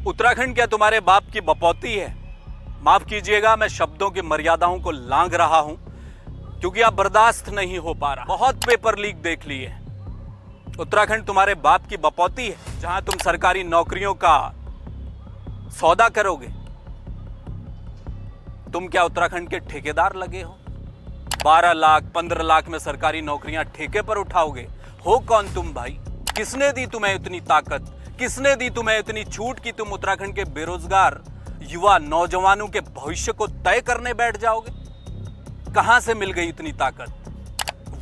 उत्तराखंड क्या तुम्हारे बाप की बपौती है? माफ कीजिएगा, मैं शब्दों की मर्यादाओं को लांघ रहा हूं क्योंकि आप बर्दाश्त नहीं हो पा रहा। बहुत पेपर लीक देख लिए। उत्तराखंड तुम्हारे बाप की बपौती है जहां तुम सरकारी नौकरियों का सौदा करोगे। तुम क्या उत्तराखंड के ठेकेदार लगे हो? 12 लाख 15 लाख में सरकारी नौकरियां ठेके पर उठाओगे। हो कौन तुम भाई? किसने दी तुम्हें इतनी ताकत? किसने दी तुम्हें इतनी छूट कि तुम उत्तराखंड के बेरोजगार युवा नौजवानों के भविष्य को तय करने बैठ जाओगे? कहां से मिल गई इतनी ताकत?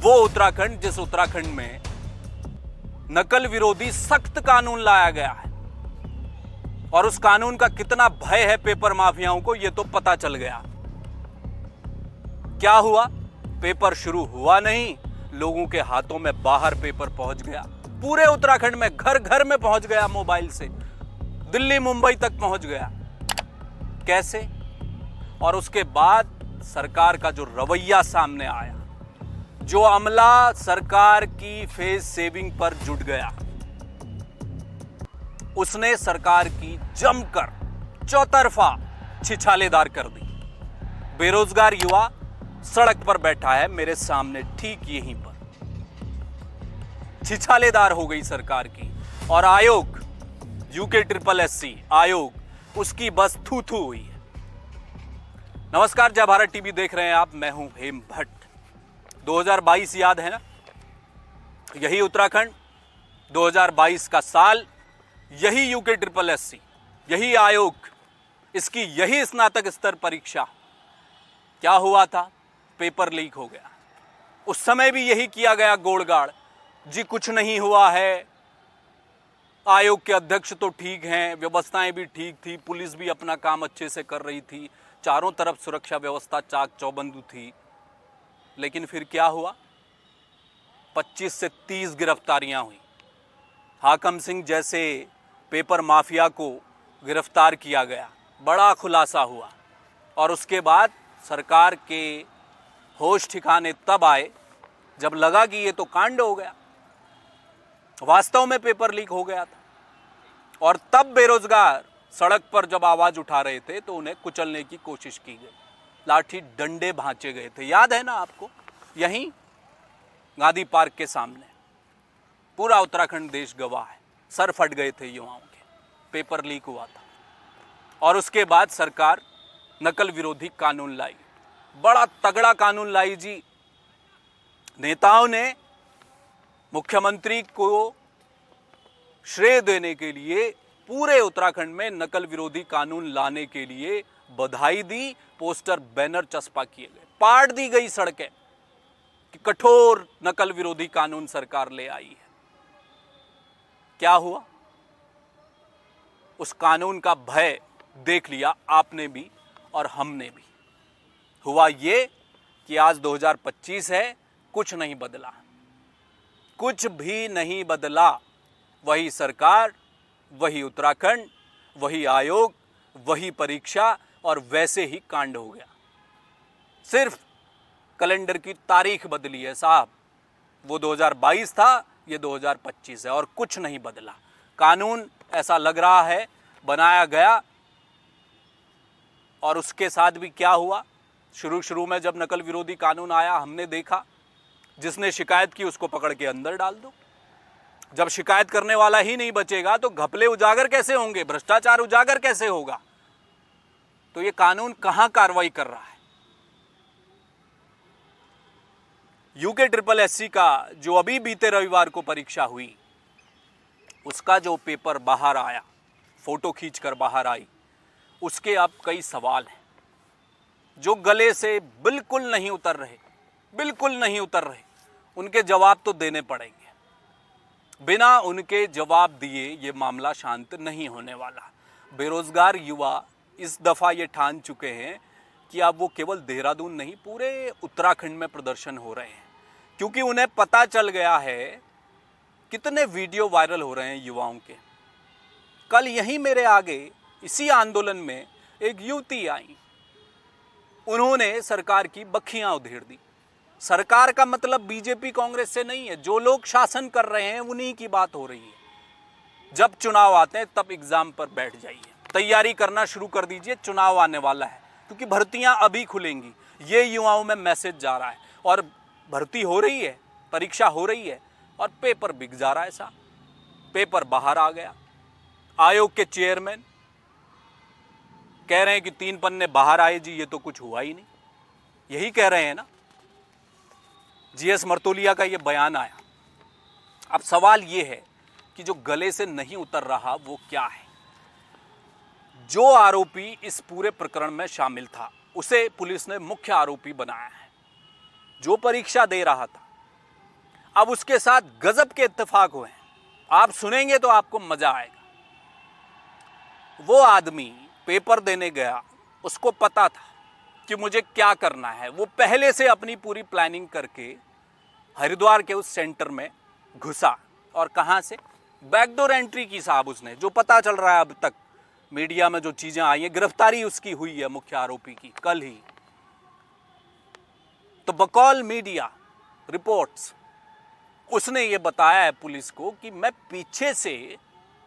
वो उत्तराखंड जिस उत्तराखंड में नकल विरोधी सख्त कानून लाया गया है और उस कानून का कितना भय है पेपर माफियाओं को, यह तो पता चल गया। क्या हुआ? पेपर शुरू हुआ नहीं, लोगों के हाथों में बाहर पेपर पहुंच गया। पूरे उत्तराखंड में घर घर में पहुंच गया, मोबाइल से दिल्ली मुंबई तक पहुंच गया। कैसे? और उसके बाद सरकार का जो रवैया सामने आया, जो अमला सरकार की फेस सेविंग पर जुट गया, उसने सरकार की जमकर चौतरफा छिछालेदार कर दी। बेरोजगार युवा सड़क पर बैठा है मेरे सामने, ठीक यहीं पर। छिछालेदार हो गई सरकार की। और आयोग, UKSSC आयोग, उसकी बस थू थू हुई है। नमस्कार, जय भारत टीवी देख रहे हैं आप, मैं हूं हेम भट्ट। 2022 याद है ना? यही उत्तराखंड, 2022 का साल, यही UKSSC, यही आयोग, इसकी यही स्नातक स्तर परीक्षा। क्या हुआ था? पेपर लीक हो गया। उस समय भी यही किया गया गोड़गाड़, जी कुछ नहीं हुआ है, आयोग के अध्यक्ष तो ठीक हैं, व्यवस्थाएं भी ठीक थी, पुलिस भी अपना काम अच्छे से कर रही थी, चारों तरफ सुरक्षा व्यवस्था चाक चौबंद थी। लेकिन फिर क्या हुआ? 25 से 30 गिरफ्तारियां हुई। हाकम सिंह जैसे पेपर माफिया को गिरफ्तार किया गया, बड़ा खुलासा हुआ। और उसके बाद सरकार के होश ठिकाने तब आए जब लगा कि ये तो कांड हो गया, वास्तव में पेपर लीक हो गया था। और तब बेरोजगार सड़क पर जब आवाज उठा रहे थे तो उन्हें कुचलने की कोशिश की गई, लाठी डंडे भांचे गए थे। याद है ना आपको? यहीं गांधी पार्क के सामने पूरा उत्तराखंड देश गवाह है, सर फट गए थे युवाओं के, पेपर लीक हुआ था। और उसके बाद सरकार नकल विरोधी कानून लाई, बड़ा तगड़ा कानून लाई जी। नेताओं ने मुख्यमंत्री को श्रेय देने के लिए पूरे उत्तराखंड में नकल विरोधी कानून लाने के लिए बधाई दी, पोस्टर बैनर चस्पा किए गए, पाट दी गई सड़कें कि कठोर नकल विरोधी कानून सरकार ले आई है। क्या हुआ? उस कानून का भय देख लिया आपने भी और हमने भी। हुआ ये कि आज 2025 है, कुछ नहीं बदला, कुछ भी नहीं बदला। वही सरकार, वही उत्तराखंड, वही आयोग, वही परीक्षा और वैसे ही कांड हो गया। सिर्फ कैलेंडर की तारीख बदली है साहब। वो 2022 था, ये 2025 है और कुछ नहीं बदला। कानून ऐसा लग रहा है बनाया गया। और उसके साथ भी क्या हुआ? शुरू में जब नकल विरोधी कानून आया, हमने देखा जिसने शिकायत की उसको पकड़ के अंदर डाल दो। जब शिकायत करने वाला ही नहीं बचेगा तो घपले उजागर कैसे होंगे, भ्रष्टाचार उजागर कैसे होगा? तो ये कानून कहां कार्रवाई कर रहा है? UKSSC का जो अभी बीते रविवार को परीक्षा हुई, उसका जो पेपर बाहर आया, फोटो खींचकर बाहर आई, उसके अब कई सवाल हैं जो गले से बिल्कुल नहीं उतर रहे, बिल्कुल नहीं उतर रहे। उनके जवाब तो देने पड़ेंगे। बिना उनके जवाब दिए ये मामला शांत नहीं होने वाला। बेरोजगार युवा इस दफा ये ठान चुके हैं कि अब वो केवल देहरादून नहीं, पूरे उत्तराखंड में प्रदर्शन हो रहे हैं, क्योंकि उन्हें पता चल गया है कितने वीडियो वायरल हो रहे हैं युवाओं के। कल यहीं मेरे आगे इसी आंदोलन में एक युवती आई, उन्होंने सरकार की बखियां उधेड़ दी। सरकार का मतलब बीजेपी कांग्रेस से नहीं है, जो लोग शासन कर रहे हैं उन्हीं की बात हो रही है। जब चुनाव आते हैं तब एग्जाम पर बैठ जाइए। तैयारी करना शुरू कर दीजिए, चुनाव आने वाला है, क्योंकि भर्तियां अभी खुलेंगी। ये युवाओं में मैसेज जा रहा है और भर्ती हो रही है, परीक्षा हो रही है और पेपर बिक जा रहा है साहब। पेपर बाहर आ गया। आयोग के चेयरमैन कह रहे हैं कि 3 पन्ने बाहर आए जी, ये तो कुछ हुआ ही नहीं। यही कह रहे हैं ना। जीएस मर्तोलिया का ये बयान आया। अब सवाल ये है कि जो गले से नहीं उतर रहा वो क्या है। जो आरोपी इस पूरे प्रकरण में शामिल था उसे पुलिस ने मुख्य आरोपी बनाया है, जो परीक्षा दे रहा था। अब उसके साथ गजब के इत्तेफाक हुए हैं, आप सुनेंगे तो आपको मजा आएगा। वो आदमी पेपर देने गया, उसको पता था कि मुझे क्या करना है। वो पहले से अपनी पूरी प्लानिंग करके हरिद्वार के उस सेंटर में घुसा। और कहां से? बैकडोर एंट्री की साहब उसने। जो पता चल रहा है अब तक मीडिया में, जो चीजें आई हैं, गिरफ्तारी उसकी हुई है मुख्य आरोपी की कल ही। तो बकौल मीडिया रिपोर्ट्स उसने ये बताया है पुलिस को कि मैं पीछे से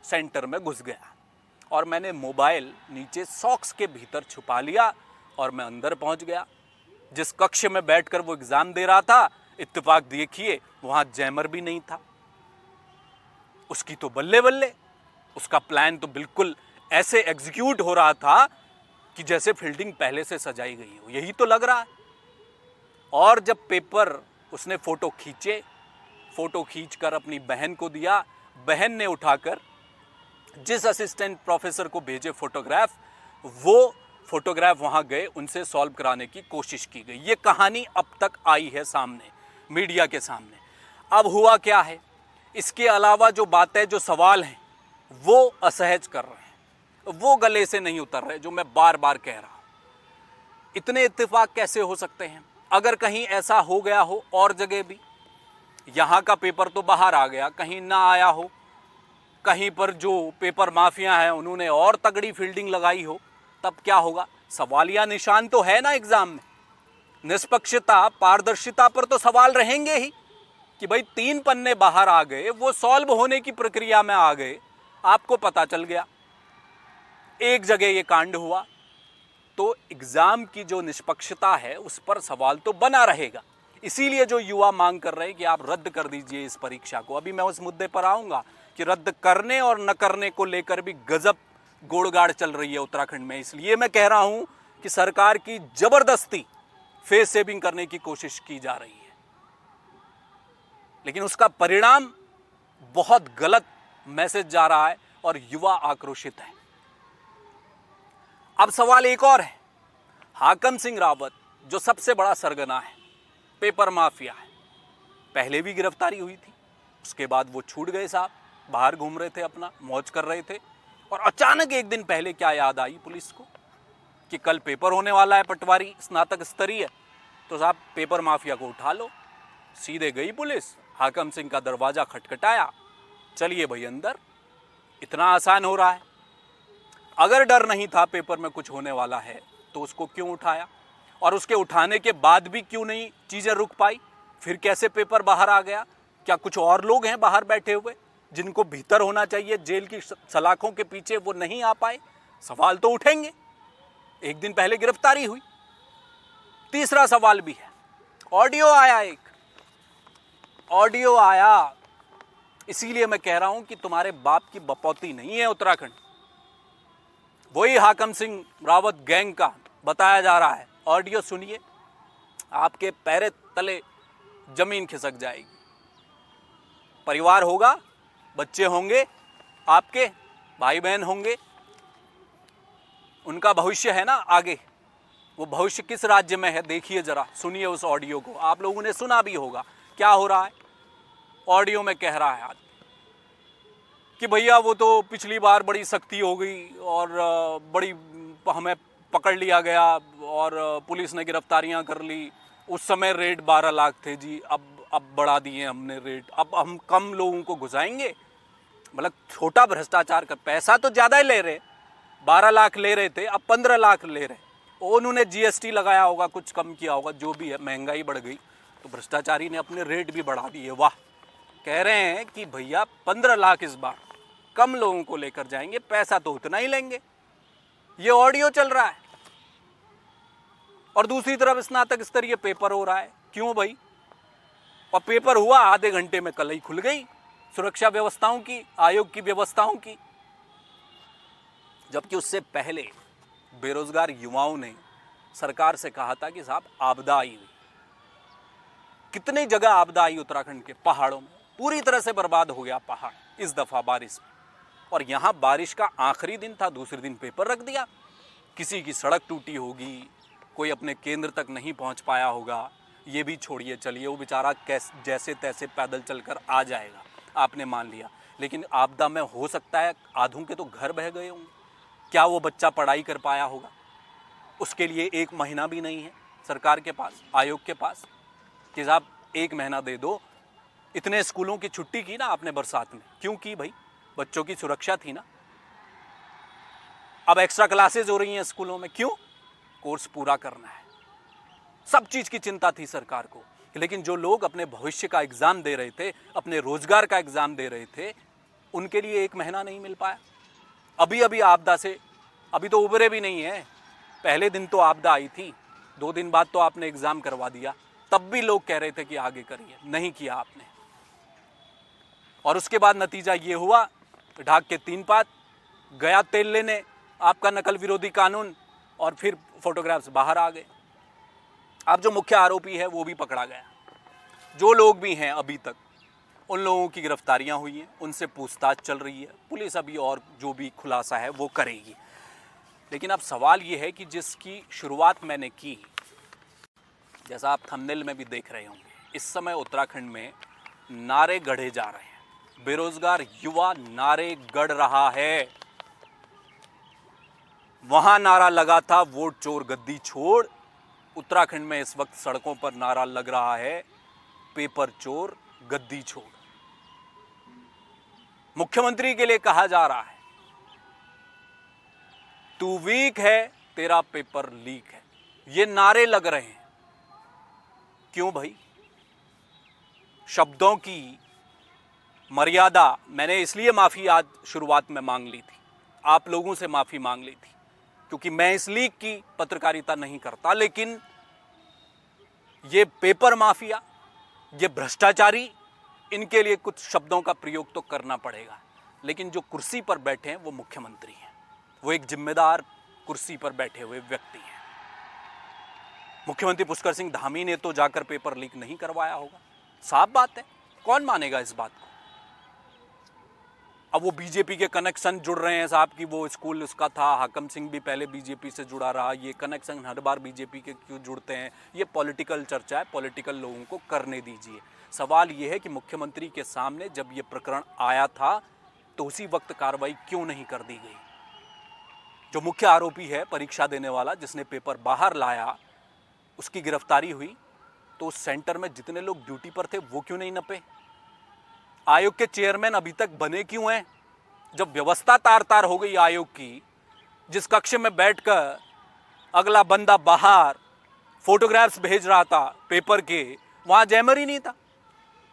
सेंटर में घुस गया और मैंने मोबाइल नीचे सॉक्स के भीतर छुपा लिया और मैं अंदर पहुंच गया। जिस कक्ष में बैठकर वो एग्जाम दे रहा था, इत्तेफाक देखिए वहां जैमर भी नहीं था। उसकी तो बल्ले बल्ले, उसका प्लान तो बिल्कुल ऐसे एग्जीक्यूट हो रहा था कि जैसे फील्डिंग पहले से सजाई गई हो, यही तो लग रहा है। और जब पेपर उसने फोटो खींचे, फोटो खींचकर अपनी बहन को दिया, बहन ने उठाकर जिस असिस्टेंट प्रोफेसर को भेजे फोटोग्राफ, वो फोटोग्राफ वहां गए, उनसे सॉल्व कराने की कोशिश की गई। ये कहानी अब तक आई है सामने, मीडिया के सामने। अब हुआ क्या है, इसके अलावा जो बातें, जो सवाल हैं, वो असहज कर रहे हैं, वो गले से नहीं उतर रहे, जो मैं बार बार कह रहा हूं। इतने इत्तेफाक कैसे हो सकते हैं? अगर कहीं ऐसा हो गया हो और जगह भी, यहां का पेपर तो बाहर आ गया, कहीं ना आया हो, कहीं पर जो पेपर माफिया हैं उन्होंने और तगड़ी फील्डिंग लगाई हो, तब क्या होगा? सवालिया निशान तो है ना एग्जाम में। निष्पक्षता, पारदर्शिता पर तो सवाल रहेंगे ही कि भाई 3 पन्ने बाहर आ गए, वो सॉल्व होने की प्रक्रिया में आ गए, आपको पता चल गया, एक जगह ये कांड हुआ, तो एग्जाम की जो निष्पक्षता है उस पर सवाल तो बना रहेगा। इसीलिए जो युवा मांग कर रहे हैं कि आप रद्द कर दीजिए इस परीक्षा को। अभी मैं उस मुद्दे पर आऊंगा कि रद्द करने और न करने को लेकर भी गजब गोड़गाड़ चल रही है उत्तराखंड में। इसलिए मैं कह रहा हूं कि सरकार की जबरदस्ती फेस सेविंग करने की कोशिश की जा रही है, लेकिन उसका परिणाम बहुत गलत मैसेज जा रहा है और युवा आक्रोशित है। अब सवाल एक और है, हाकम सिंह रावत जो सबसे बड़ा सरगना है, पेपर माफिया है, पहले भी गिरफ्तारी हुई थी, उसके बाद वो छूट गए साहब, बाहर घूम रहे थे, अपना मौज कर रहे थे, और अचानक एक दिन पहले क्या याद आई पुलिस को कि कल पेपर होने वाला है पटवारी स्नातक स्तरीय, तो साहब पेपर माफिया को उठा लो। सीधे गई पुलिस, हाकम सिंह का दरवाजा खटखटाया, चलिए भाई अंदर। इतना आसान हो रहा है। अगर डर नहीं था पेपर में कुछ होने वाला है तो उसको क्यों उठाया, और उसके उठाने के बाद भी क्यों नहीं चीजें रुक पाई? फिर कैसे पेपर बाहर आ गया? क्या कुछ और लोग हैं बाहर बैठे हुए जिनको भीतर होना चाहिए जेल की सलाखों के पीछे, वो नहीं आ पाए? सवाल तो उठेंगे। एक दिन पहले गिरफ्तारी हुई। तीसरा सवाल भी है, ऑडियो आया, एक ऑडियो आया। इसीलिए मैं कह रहा हूं कि तुम्हारे बाप की बपौती नहीं है उत्तराखंड। वही हाकम सिंह रावत गैंग का बताया जा रहा है। ऑडियो सुनिए, आपके पैरे तले जमीन खिसक जाएगी। परिवार होगा, बच्चे होंगे, आपके भाई बहन होंगे, उनका भविष्य है ना आगे। वो भविष्य किस राज्य में है देखिए जरा, सुनिए उस ऑडियो को। आप लोगों ने सुना भी होगा क्या हो रहा है। ऑडियो में कह रहा है आदमी कि भैया वो तो पिछली बार बड़ी सख्ती हो गई और बड़ी हमें पकड़ लिया गया और पुलिस ने गिरफ्तारियां कर ली। उस समय रेट 12 लाख थे जी, अब बढ़ा दिए हमने रेट, अब हम कम लोगों को घुसाएंगे। मतलब छोटा भ्रष्टाचार का पैसा तो ज़्यादा ही ले रहे, 12 लाख ले रहे थे, अब 15 लाख ले रहे। उन्होंने जीएसटी लगाया होगा, कुछ कम किया होगा, जो भी है, महंगाई बढ़ गई तो भ्रष्टाचारी ने अपने रेट भी बढ़ा दिए। वाह, कह रहे हैं कि भैया 15 लाख इस बार कम लोगों को लेकर जाएंगे, पैसा तो उतना ही लेंगे। ये ऑडियो चल रहा है और दूसरी तरफ स्नातक स्तरीय पेपर हो रहा है। क्यों भाई? और पेपर हुआ आधे घंटे में कलई खुल गई सुरक्षा व्यवस्थाओं की, आयोग की व्यवस्थाओं की। जबकि उससे पहले बेरोजगार युवाओं ने सरकार से कहा था कि साहब आपदा आई हुई। कितनी जगह आपदा आई उत्तराखंड के पहाड़ों में, पूरी तरह से बर्बाद हो गया पहाड़ इस दफा बारिश में। और यहां बारिश का आखिरी दिन था, दूसरे दिन पेपर रख दिया। किसी की सड़क टूटी होगी, कोई अपने केंद्र तक नहीं पहुंच पाया होगा, ये भी छोड़िए, चलिए वो बेचारा जैसे तैसे पैदल चलकर आ जाएगा, आपने मान लिया। लेकिन आपदा में हो सकता है आधों के तो घर बह गए होंगे। क्या वो बच्चा पढ़ाई कर पाया होगा? उसके लिए 1 महीना भी नहीं है सरकार के पास, आयोग के पास, कि साहब 1 महीना दे दो। इतने स्कूलों की छुट्टी की ना आपने बरसात में, क्यों की भाई? बच्चों की सुरक्षा थी ना। अब एक्स्ट्रा क्लासेस हो रही हैं स्कूलों में, क्यों? कोर्स पूरा करना है। सब चीज की चिंता थी सरकार को। लेकिन जो लोग अपने भविष्य का एग्जाम दे रहे थे, अपने रोजगार का एग्जाम दे रहे थे, उनके लिए 1 महीना नहीं मिल पाया। अभी आपदा से अभी तो उबरे भी नहीं है। पहले दिन तो आपदा आई थी, 2 दिन बाद तो आपने एग्जाम करवा दिया। तब भी लोग कह रहे थे कि आगे करिए, नहीं किया आपने। और उसके बाद नतीजा ये हुआ, ढाक के 3 पात, गया तेल लेने आपका नकल विरोधी कानून, और फिर फोटोग्राफ्स बाहर आ गए। अब जो मुख्य आरोपी है वो भी पकड़ा गया। जो लोग भी हैं अभी तक, उन लोगों की गिरफ्तारियां हुई हैं, उनसे पूछताछ चल रही है। पुलिस अभी और जो भी खुलासा है वो करेगी। लेकिन अब सवाल ये है कि जिसकी शुरुआत मैंने की, जैसा आप थंबनेल में भी देख रहे होंगे, इस समय उत्तराखंड में नारे गढ़े जा रहे हैं। बेरोजगार युवा नारे गढ़ रहा है। वहां नारा लगा था वोट चोर गद्दी छोड़, उत्तराखंड में इस वक्त सड़कों पर नारा लग रहा है पेपर चोर गद्दी छोड़। मुख्यमंत्री के लिए कहा जा रहा है तू वीक है, तेरा पेपर लीक है। ये नारे लग रहे हैं। क्यों भाई? शब्दों की मर्यादा, मैंने इसलिए माफी आज शुरुआत में मांग ली थी, आप लोगों से माफी मांग ली थी, क्योंकि मैं इस लीग की पत्रकारिता नहीं करता। लेकिन ये पेपर माफिया, ये भ्रष्टाचारी, इनके लिए कुछ शब्दों का प्रयोग तो करना पड़ेगा। लेकिन जो कुर्सी पर बैठे हैं वो मुख्यमंत्री हैं, वो एक जिम्मेदार कुर्सी पर बैठे हुए व्यक्ति हैं। मुख्यमंत्री पुष्कर सिंह धामी ने तो जाकर पेपर लीक नहीं करवाया होगा, साफ बात है। कौन मानेगा इस बात को? अब वो बीजेपी के कनेक्शन जुड़ रहे हैं साहब कि वो स्कूल उसका था, हाकम सिंह भी पहले बीजेपी से जुड़ा रहा, ये कनेक्शन हर बार बीजेपी के क्यों जुड़ते हैं? ये पॉलिटिकल चर्चा है, पॉलिटिकल लोगों को करने दीजिए। सवाल ये है कि मुख्यमंत्री के सामने जब ये प्रकरण आया था तो उसी वक्त कार्रवाई क्यों नहीं कर दी गई? जो मुख्य आरोपी है परीक्षा देने वाला, जिसने पेपर बाहर लाया, उसकी गिरफ्तारी हुई, तो उस सेंटर में जितने लोग ड्यूटी पर थे वो क्यों नहीं नपे? आयोग के चेयरमैन अभी तक बने क्यों हैं? जब व्यवस्था तार तार हो गई आयोग की, जिस कक्ष में बैठकर अगला बंदा बाहर फोटोग्राफ्स भेज रहा था पेपर के, वहां जैमर ही नहीं था,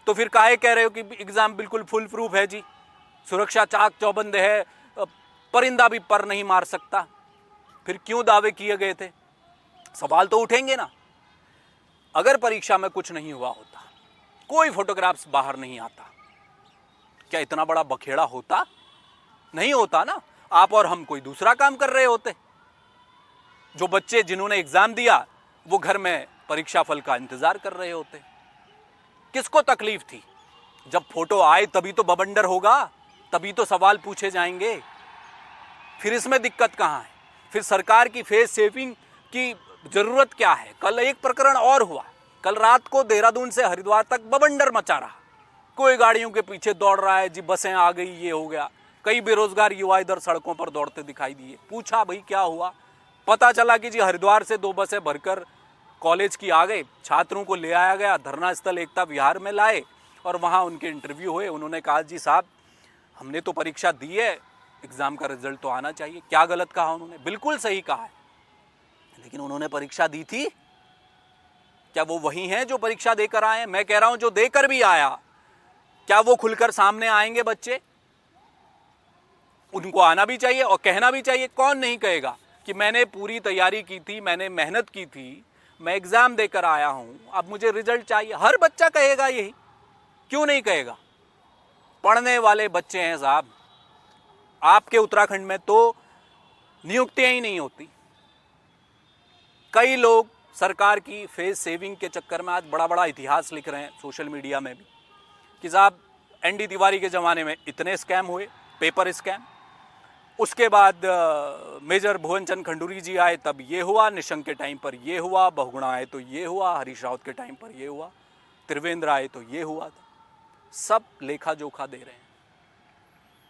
तो फिर काहे कह रहे हो कि एग्जाम बिल्कुल फुल प्रूफ है जी, सुरक्षा चाक चौबंद है, परिंदा भी पर नहीं मार सकता? फिर क्यों दावे किए गए थे? सवाल तो उठेंगे ना। अगर परीक्षा में कुछ नहीं हुआ होता, कोई फोटोग्राफ्स बाहर नहीं आता, क्या इतना बड़ा बखेड़ा होता? नहीं होता ना। आप और हम कोई दूसरा काम कर रहे होते। जो बच्चे जिन्होंने एग्जाम दिया वो घर में परीक्षा फल का इंतजार कर रहे होते। किसको तकलीफ थी? जब फोटो आए तभी तो बवंडर होगा, तभी तो सवाल पूछे जाएंगे। फिर इसमें दिक्कत कहां है? फिर सरकार की फेस सेविंग की जरूरत क्या है? कल एक प्रकरण और हुआ, कल रात को देहरादून से हरिद्वार तक बवंडर मचा रहा। कोई गाड़ियों के पीछे दौड़ रहा है जी, बसें आ गई, ये हो गया। कई बेरोजगार युवा इधर सड़कों पर दौड़ते दिखाई दिए। पूछा भाई क्या हुआ? पता चला कि जी हरिद्वार से 2 बसें भरकर कॉलेज की आ गए, छात्रों को ले आया गया, धरना स्थल एकता विहार में लाए और वहाँ उनके इंटरव्यू हुए। उन्होंने कहा जी साहब हमने तो परीक्षा दी है, एग्जाम का रिजल्ट तो आना चाहिए। क्या गलत कहा उन्होंने? बिल्कुल सही कहा है। लेकिन उन्होंने परीक्षा दी थी क्या? वो वही हैं जो परीक्षा देकर आए? मैं कह रहा हूं जो देकर भी आया, क्या वो खुलकर सामने आएंगे बच्चे? उनको आना भी चाहिए और कहना भी चाहिए। कौन नहीं कहेगा कि मैंने पूरी तैयारी की थी, मैंने मेहनत की थी, मैं एग्ज़ाम देकर आया हूँ, अब मुझे रिजल्ट चाहिए। हर बच्चा कहेगा यही, क्यों नहीं कहेगा? पढ़ने वाले बच्चे हैं साहब। आपके उत्तराखंड में तो नियुक्तियां ही नहीं होती। कई लोग सरकार की फेस सेविंग के चक्कर में आज बड़ा बड़ा इतिहास लिख रहे हैं सोशल मीडिया में भी कि साहब एनडी तिवारी के ज़माने में इतने स्कैम हुए, पेपर स्कैम। उसके बाद मेजर भुवनचंद खंडूरी जी आए तब ये हुआ, निशंक के टाइम पर ये हुआ, बहुगुणा आए तो ये हुआ, हरीश रावत के टाइम पर ये हुआ, त्रिवेंद्र आए तो ये हुआ था। सब लेखा जोखा दे रहे हैं।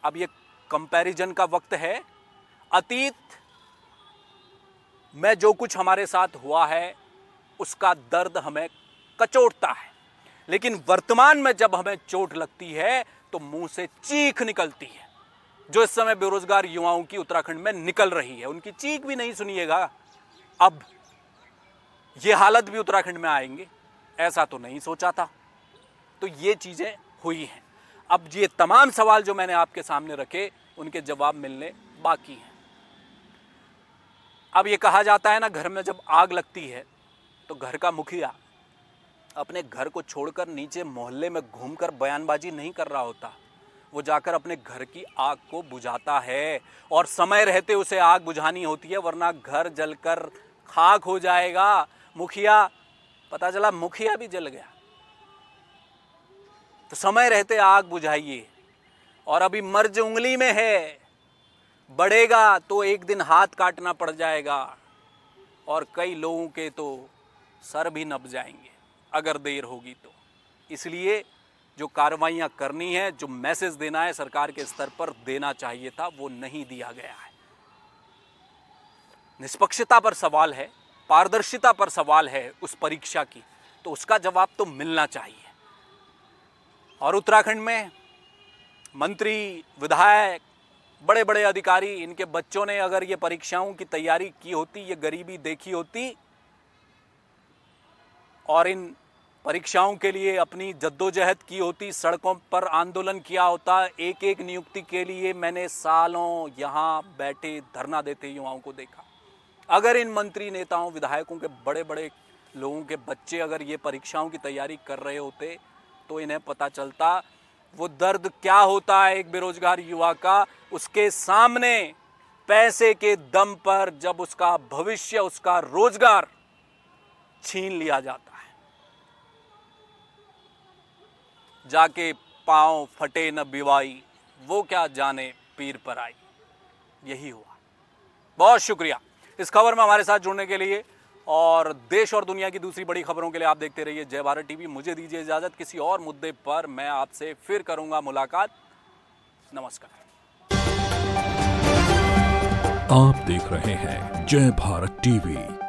अब ये कंपैरिजन का वक्त है। अतीत में जो कुछ हमारे साथ हुआ है उसका दर्द हमें कचोटता है, लेकिन वर्तमान में जब हमें चोट लगती है तो मुंह से चीख निकलती है, जो इस समय बेरोजगार युवाओं की उत्तराखंड में निकल रही है। उनकी चीख भी नहीं सुनिएगा। अब ये हालत भी उत्तराखंड में आएंगे, ऐसा तो नहीं सोचा था। तो ये चीजें हुई हैं। अब ये तमाम सवाल जो मैंने आपके सामने रखे उनके जवाब मिलने बाकी हैं। अब ये कहा जाता है ना, घर में जब आग लगती है तो घर का मुखिया अपने घर को छोड़कर नीचे मोहल्ले में घूमकर बयानबाजी नहीं कर रहा होता, वो जाकर अपने घर की आग को बुझाता है और समय रहते उसे आग बुझानी होती है, वरना घर जलकर खाक हो जाएगा। मुखिया, पता चला मुखिया भी जल गया। तो समय रहते आग बुझाइए। और अभी मर्ज उंगली में है, बढ़ेगा तो एक दिन हाथ काटना पड़ जाएगा और कई लोगों के तो सर भी नब जाएंगे अगर देर होगी तो। इसलिए जो कार्रवाइयां करनी है, जो मैसेज देना है सरकार के स्तर पर देना चाहिए था, वो नहीं दिया गया है। निष्पक्षता पर सवाल है, पारदर्शिता पर सवाल है उस परीक्षा की, तो उसका जवाब तो मिलना चाहिए। और उत्तराखंड में मंत्री, विधायक, बड़े बड़े अधिकारी, इनके बच्चों ने अगर ये परीक्षाओं की तैयारी की होती, ये गरीबी देखी होती और इन परीक्षाओं के लिए अपनी जद्दोजहद की होती, सड़कों पर आंदोलन किया होता, एक एक नियुक्ति के लिए मैंने सालों यहाँ बैठे धरना देते युवाओं को देखा। अगर इन मंत्री, नेताओं, विधायकों के बड़े बड़े लोगों के बच्चे अगर ये परीक्षाओं की तैयारी कर रहे होते तो इन्हें पता चलता वो दर्द क्या होता है एक बेरोजगार युवा का। उसके सामने पैसे के दम पर जब उसका भविष्य, उसका रोजगार छीन लिया जाता है, जाके पांव फटे न बिवाई, वो क्या जाने पीर पर आई। यही हुआ। बहुत शुक्रिया इस खबर में हमारे साथ जुड़ने के लिए, और देश और दुनिया की दूसरी बड़ी खबरों के लिए आप देखते रहिए जय भारत टीवी। मुझे दीजिए इजाजत, किसी और मुद्दे पर मैं आपसे फिर करूंगा मुलाकात। नमस्कार। आप देख रहे हैं जय भारत टीवी।